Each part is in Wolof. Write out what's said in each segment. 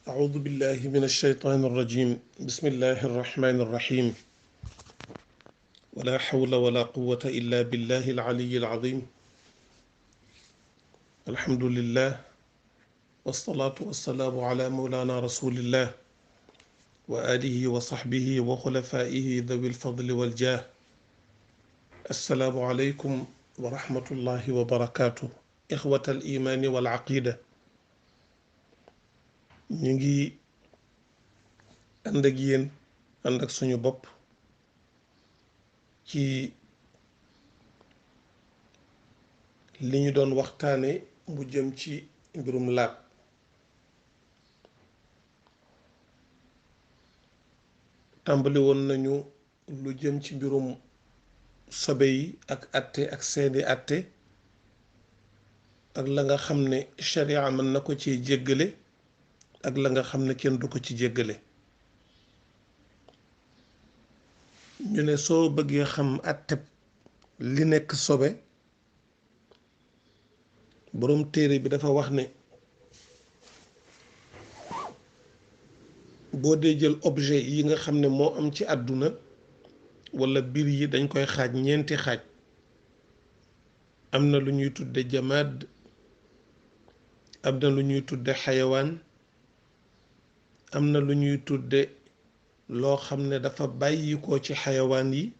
أعوذ بالله من الشيطان الرجيم بسم الله الرحمن الرحيم ولا حول ولا قوة إلا بالله العلي العظيم الحمد لله والصلاة والسلام على مولانا رسول الله وآله وصحبه وخلفائه ذوي الفضل والجاه السلام عليكم ورحمة الله وبركاته إخوة الإيمان والعقيدة نيجي عندك ين عندك سونو بوب ci li ñu doon waxtaane mu jëm ci mbirum laab tàmbali woon nañu lu jëm ci mbirum sobe yi ak atte ak seeni atte ak la nga xam ne sharia mën na ko ci jéggale ak la nga xam ne kenn du ko ci jéggale ñu ne soo bëggee xam atte li nekk sobe boroom téere bi dafa wax ne boo dee jël objet yi nga xam ne moo am ci àdduna walla biir yi dañ koy xaaj ñeenti xaaj am na lu ñuy tudde jamaad am na lu ñuy tudde xayawaan am na lu ñuy tudde loo xam ne dafa bàyyi ko ci xayawaan yi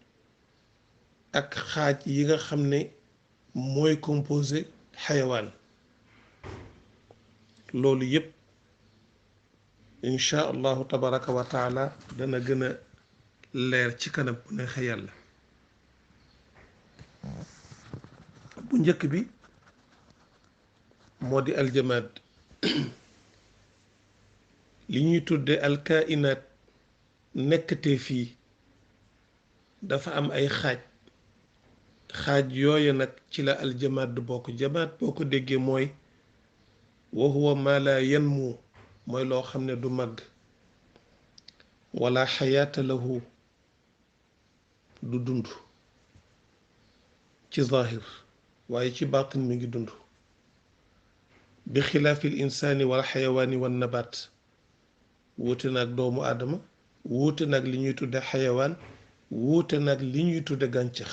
ak xaaj yi nga xam ne mooy composé xayawaan loolu yépp insha allahu tabaraka wa taala dana gën a leer ci kanam bu neexe yàlla bu njëkk bi moo di aljamaad li ñuy tudde alkainaat nekkatee fii dafa am ay xaaj yooya nag ci la aljamaad bokk jamaad boo ko déggee mooy wa huwa ma la yanmu mooy loo xam ne du màgg wala xayaata lahu du dund ci zahir waaye ci baatin mi ngi dund bi xilaafil insaani wal xayawaani wan nabaat wuute nag doomu aadama wuute nag li ñuy tudde xayawaan wuute nag li ñuy tudde gàncax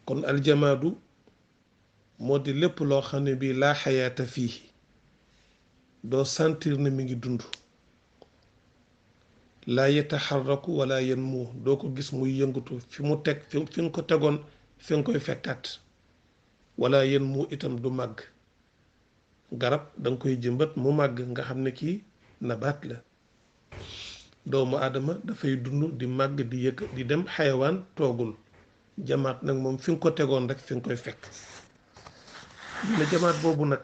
kon aljamaadu moo di lépp loo xam ne bii laa xayaata fii doo sentir ne mi ngi dund laa yataxarraku wala yanmu doo ko gis muy yëngatu fi mu teg fi nga ko tegoon fi nga koy fekkaat wala yanmu itam du màgg garab danga koy jëmbat mu màgg nga xam ne kii nabaat la doomu aadama dafay dund di màgg di yëkk di dem xayawaan toogul jamaat nag moom fi nga ko tegoon rek fi nga koy fekk ñu ne jamaat boobu nag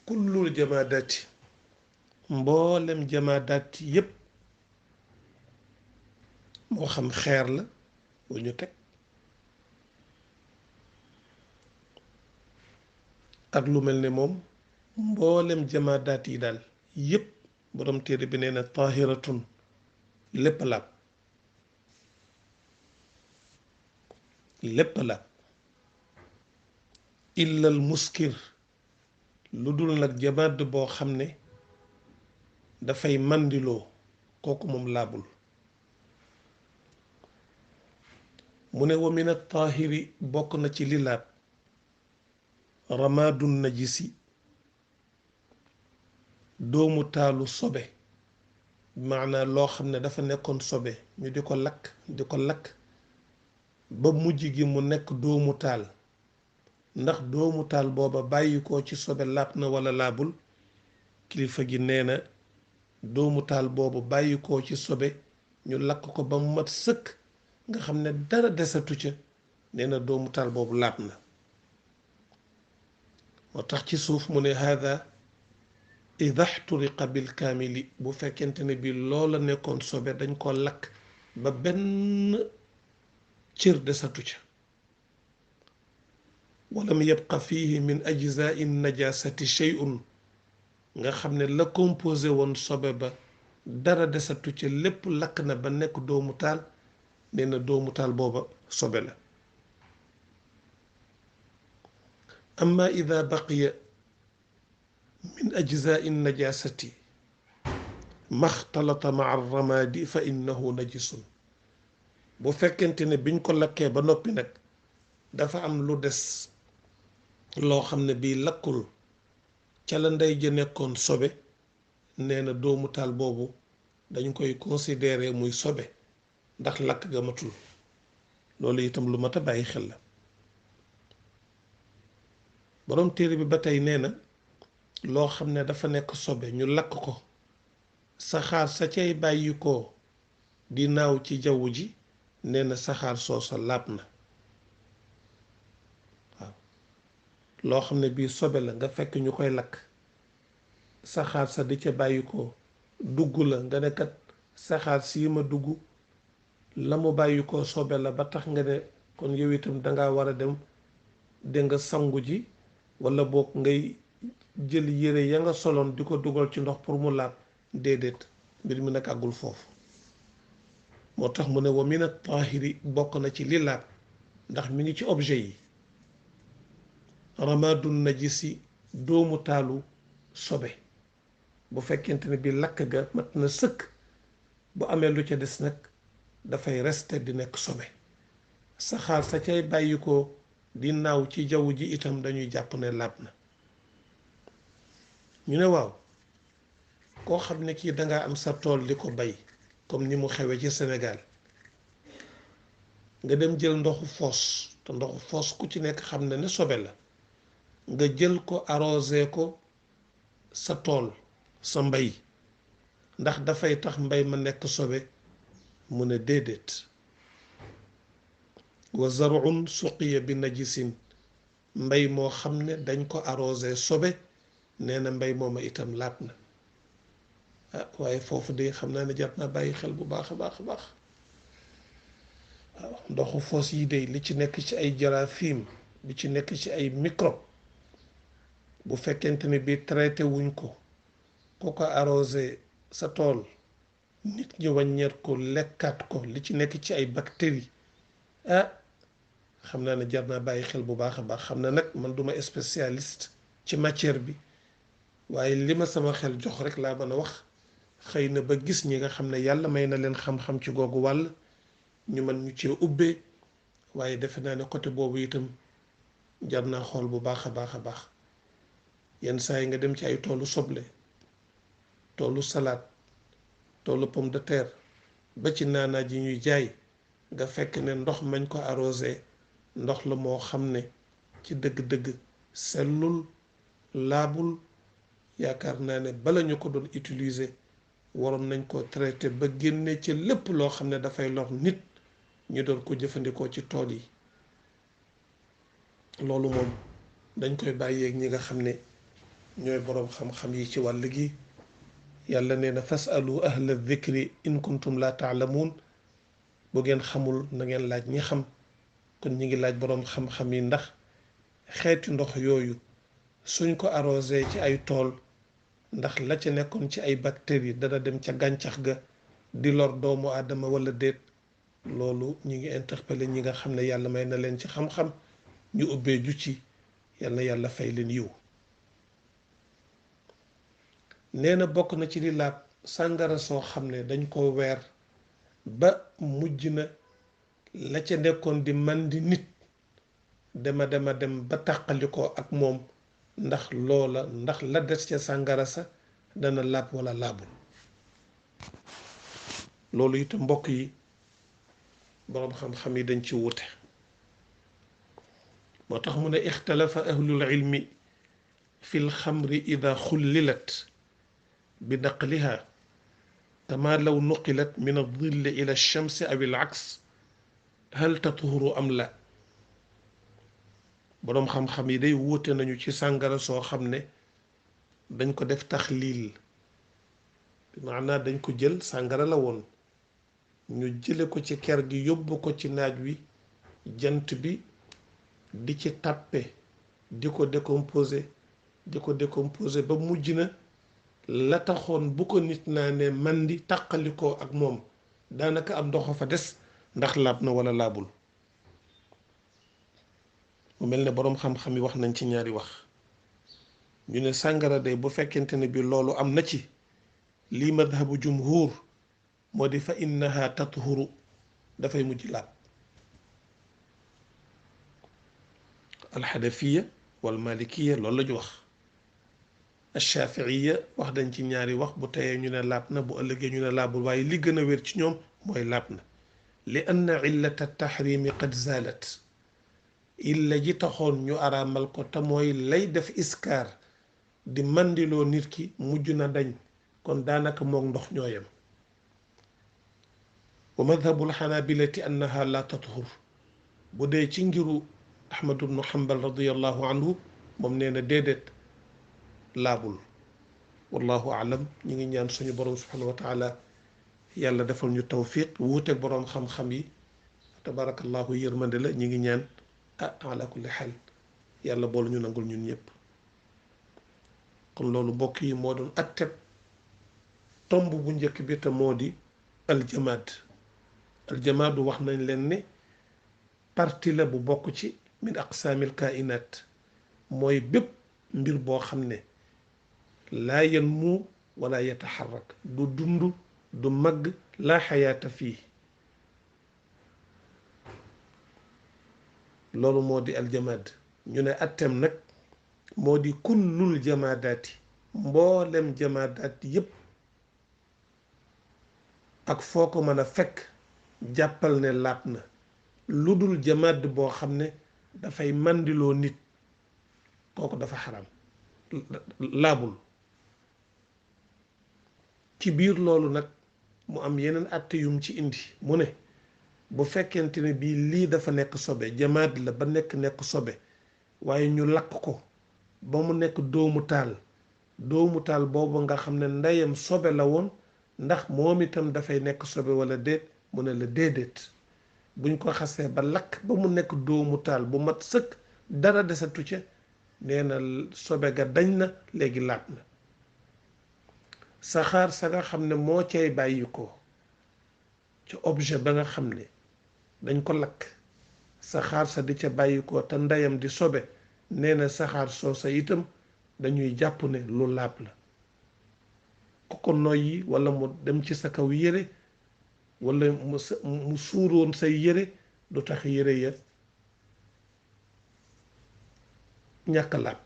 kullul jamaadaati mboolem jamaadaati yépp moo xam xeer la bu ñu teg ak lu mel ne moom mboolem jamaadaat yi daal yépp borom téere bi nee na taahiratun lépp laab illal muskir lu dul nag jamaad boo xam ne dafay màndiloo kooku moom laabul mu ne wa min at-taahiri bokk na ci li laab ramaadun najisi doomu taalu sobe maanaa loo xam ne dafa nekkoon sobe ñu di ko lakk ba mujj gi mu nekk doomu taal ndax doomu taal booba bàyyi ko ci sobe laab na walla laabul kilifa gi nee na doomu taal boobu bàyyi ko ci sobe ñu lakk ko ba mu mat sëkk nga xam ne dara desatu ca nee na doomu taal boobu laab na moo tax ci suuf mu ne hada ida xturiqa bil kaamili bu fekkente ne bi loola nekkoon sobe dañ ko lakk ba benn cër desatu ca walam yabqa fihi min ajzaai najasati shay'un nga xam ne la composé woon sobe ba dara desatu ca lépp lakk na ba nekk doomu taal nee na doomu taal booba sobe la amma ida baqiya min ajzai najasati maxtalata maa ramadi fa innahu najisun. bu fekkente ne biñ ko lakkee ba noppi nag dafa am lu des loo xam ne bii lakkul ca la ndey ja nekkoon sobe, nee na doomu taal boobu dañ koy considérer muy sobe ndax lakk ga matul. loolu itam lu mat a bàyyi xel la. boroom téere bi ba tey nee na loo xam ne dafa nekk sobe ñu lakk ko, saxaar sa cay bàyyi ko di naaw ci jaww ji, nee na saxaar soosa laab na. waaw loo xam ne bii sobe la nga fekk ñu koy lakk, saxaar sa di ca bàyyi ko dugg la, nga ne kat saxaar sii ma dugg la mu bàyyi ko sobe la, ba tax nga ne kon yow itam danga war a dem de nga sangu ji, walla boog ngay jël yére ya nga soloon di ko dugal ci ndox pour mu laab. déedéet, mbir mi nag àggul foofu. moo tax mu ne wa min at-taahiri bokk na ci li laab ndax mi ngi ci objet yi, ramadun najisi doomu taalu sobe. bu fekkente ne bi lakk ga mat na sëkk, bu amee lu ca des nag dafay reste di nekk sobe. saxaar sa cay bàyyi ko di naaw ci jaww ji itam dañuy jàpp ne laab na. ñu ne waaw, koo xam ne kii dangaa am sa tool di ko bay comme ni mu xewee ci Sénégal, nga dem jël ndoxu foos, te ndoxu foos ku ci nekk xam na ne sobe la, nga jël ko arrosé ko sa tool, sa mbay, ndax dafay tax mbay ma nekk sobe? mu ne déedéet. wa zar'un suqiya bi najisin, mbay moo xam ne dañ ko arrosé sobe, nee na mbay mooma itam laab na. waaye foofu de xam naa ne jar naa bàyyi xel bu baax a baax a baax. waaw ndoxu foos yi de li ci nekk ci ay jarathim, li ci nekk ci ay microbe, bu fekkente ne bi traité wuñ ko, ku ko arrosé sa tool, nit ñi wàññeet ko lekkaat ko, li ci nekk ci ay bactéries, xam naa ne jar naa bàyyi xel bu baax a baax. xam na nag man duma spécialiste ci matière bi, waaye li ma sama xel jox rek laa mën a wax. xëy na ba gis ñi nga xam ne yàlla may na leen xam-xam ci googu wàll, ñu mën ñu cee ubbee, waaye defe naa ne côté boobu itam jar naa xool bu baax a baax a baax. yenn saa yi nga dem ci ay toolu soble, toolu salade, toolu pomme de terre, ba ci naanaa ji ñuy jaay, nga fekk ne ndox mañ ko arrosé ndox la moo xam ne ci dëgg-dëgg sellul, laabul. yaakaar naa ne bala ñu ko doon utiliser waroon nañ ko traité ba génne ci lépp loo xam ne dafay lor nit, ñu doon ko jëfandikoo ci tool yi. loolu moom dañ koy bàyyeeg ñi nga xam ne ñooy boroom xam-xam yi ci wàll gi. yàlla nee na fasalu ahla dhikri in kuntum la taalamuun. bu ngeen xamul na ngeen laaj ñi xam. kon ñi ngi laaj boroom xam-xam yi ndax xeeti ndox yooyu suñ ko arrosé ci ay tool, ndax la ca nekkoon ci ay bactéries dana dem ca gàncax ga di lor doomu aadama walla déet. loolu ñi ngi interpellé ñi nga xam ne yàlla may na leen ci xam-xam, ñu ubbee ju ci, yàlla fay leen yiw. nee na bokk na ci li laab sàngara soo xam ne dañ ko weer ba mujj na la ca nekkoon di mandi nit dem ba tàqalikoo ak moom, ndax loola, ndax la des ca sàngara sa dana laab walla laabul. loolu itam mbokk yi boroom xam-xam yi dañ ci wute. moo tax mu ne ixtalafa ahlul ilmi fi lxamri ida xullilat bi naqliha kama law nuqilat min aldilli ila alchamsi aw alaks hal tatuhuru am la. boroom xam-xam yi day wuute nañu ci sàngara soo xam ne dañ ko def taxliil, maanaam dañ ko jël, sàngara la woon, ñu jële ko ci ker gi yóbbu ko ci naaj wi, jant bi di ci tàppe di ko décomposé ba mujj na la taxoon bu ko nit naa ne man di tàqalikoo ak moom daanaka am ndox fa des, ndax laab na walla laabul. mu mel ne boroom xam-xam yi wax nañ ci ñaari wax ñu ne sàngara day bu fekkente ne bi loolu am na ci lii madhabu jumhur moo di fa innaha tathuru dafay mujj laab alxanafiya wal malikiya loolu la ñu wax alshaafiiya wax dañ ci ñaari wax bu teyee ñu ne laab na bu ëllëgee ñu ne laabul waaye li gën a wér ci ñoom mooy laab na li anna illata taxrimi qad zaalat illa ji taxoon ñu araamal ko te mooy lay def iskaar di mandiloo nit ki mujj na dañ kon daanaka moog ndox ñooyam wa madhabul xanaabilati annaha la tathur bu dee ci ngiru ahmadu bnu hambal radiallahu anhu moom nee na déedéet laabul wallahu alam ñi ngi ñaan suñu borom subhanahu wa taala yàlla defal ñu tawfiq wuuteeg boroom xam-xam yi tabarakallahu yërmande la ñi ngi ñaan ala kulli xaal yàlla boolu ñu nangul ñun ñëpp kon loolu mbokk yi moo doon atteb tomb bu njëkk bi te moo di aljamaadu wax nañ leen ne parti la bu bokk ci min aqsaamil kainaat mooy bépp mbir boo xam ne laa yanmu wala yataxarrak du dund du màgg laa xayaata fii loolu moo di aljamaad ñu ne attem nag moo di kullul jamaadaati mboolem jamaadaat yépp ak foo ko mën a fekk jàppal ne laab na lu dul jamaad boo xam ne dafay mandiloo nit kooku dafa xaram laabul ci biir loolu nag mu am yeneen àtte yum ci indi mu ne bu fekkente ne bii lii dafa nekk sobe jamaad la ba nekk sobe waaye ñu lakk ko ba mu nekk doomu taal boobu nga xam ne ndeyam sobe la woon ndax moom itam dafay nekk sobe wala déet mu ne la déedéet buñ ko xasee ba lakk ba mu nekk doomu taal bu mat sëkk dara desatu ca nee na sobe ga dañ na léegi laab na saxaar sa nga xam ne moo cay bàyyi ko ci objet ba nga xam ne dañ ko lakk saxaar sa di ca bàyyi ko te ndeyam di sobe nee na saxaar soosa itam dañuy jàpp ne lu laab la ku ko noyyi wala mu dem ci sa kaw yére wala mu suuroon say yére du tax yére ya ñàkk laab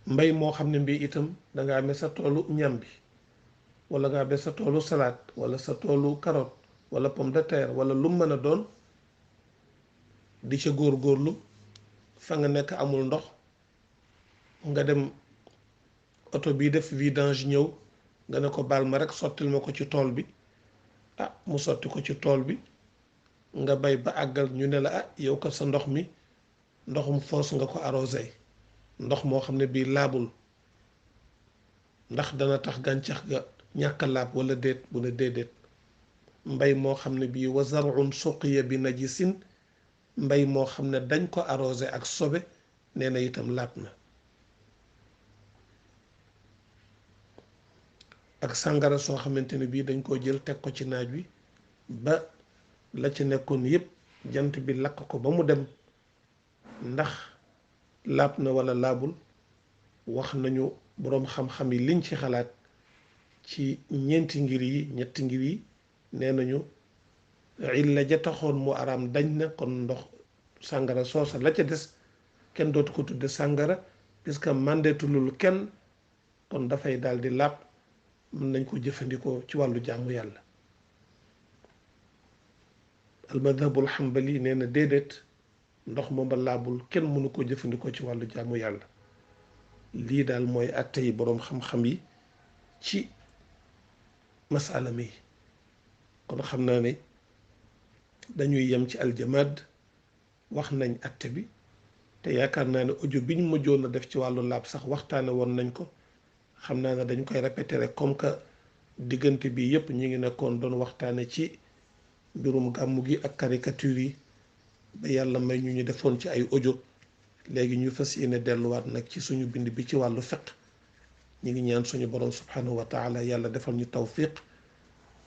mbay moo xam ne mbii itam danga amee sa toolu ñam bi wala nga amee sa toolu salade wala sa toolu carotte wala pomme de terre wala lu mën a doon di ca góorgóorlu fa nga nekk amul ndox nga dem oto bii def vidange ñëw nga ne ko baal ma rek sottil ma ko ci tool bi mu sotti ko ci tool bi nga bay ba àggal ñu ne la yow kat sa ndox mi ndoxum foos nga ko arrosé ndox moo xam ne bii laabul ndax dana tax gàncax ga ñàkk laab wala déet bu ne déedéet mbay moo xam ne bii wa zar'un suqiya bi najisin mbay moo xam ne dañ ko arrosé ak sobe nee na itam laab na ak sàngara soo xamante ne bii dañ koo jël teg ko ci naaj wi ba la ci nekkoon yépp jant bi lakk ko ba mu dem ndax laab na wala laabul wax nañu boroom xam-xam yi liñ ci xalaat ci ñeenti ngir yi ñetti ngir yi nee nañu illa ja taxoon mu araam dañ na kon ndox sàngara soosa la ca des kenn dootu ko tudde sàngara puisque màndeetulul kenn kon dafay daal di laab mën nañ ko jëfandikoo ci wàllu jaamu yàlla almadhabul xambali nee na déedéet ndox moom ba laabul kenn mënu ko jëfandikoo ci wàllu jaamu yàlla lii daal mooy àtte yi boroom xam-xam yi ci masala mi kon xam naa ne dañuy yem ci aljamaad wax nañ àtte bi te yaakaar naa ne audio bi ñu mujjoon a def ci wàllu laab sax waxtaane woon nañ ko xam naa ne dañ koy répété rek comme que diggante bi yépp ñu ngi nekkoon doon waxtaane ci mbirum gàmmu gi ak caricature yi ba yàlla may ñu defoon ci ay audio léegi ñu fas yéene delluwaat nag ci suñu bind bi ci wàllu fiqh ñu ngi ñaan suñu borom subhanahu wa taala yàlla defal ñu tawfiq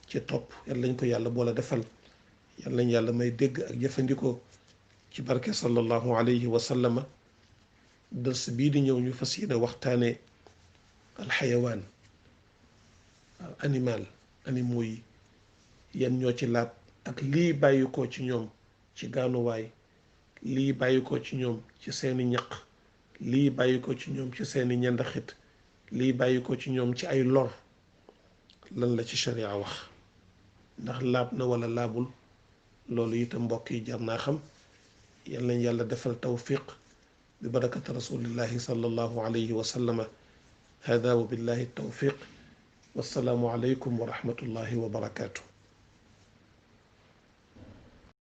ci topp yàlla lañ ko yàlla boole defal yal nañ yàlla may dégg ak jëfandikoo ci barke sallallahu alayhi wa sallama. dërs bii di ñëw ñu fas yéene waxtaane alxayawaan waaw animaux yi yan ñoo ci laab ak lii bàyyi ko ci ñoom ci gaanuwaay, lii bàyyi ko ci ñoom ci seeni ñaq, lii bàyyi ko ci ñoom ci seeni ñendaxit, lii bàyyi ko ci ñoom ci ay lor, lan la ci sharia wax, ndax laab na wala laabul. loolu itam mbokk yi jar naa xam. yal nañ yàlla defal tawfiq bi barakati rasulillahi sallallahu alayhi wa sallama. hada wa billahi tawfiq. wassalaamu alaykum wa rahmatullahi wa barakatuh.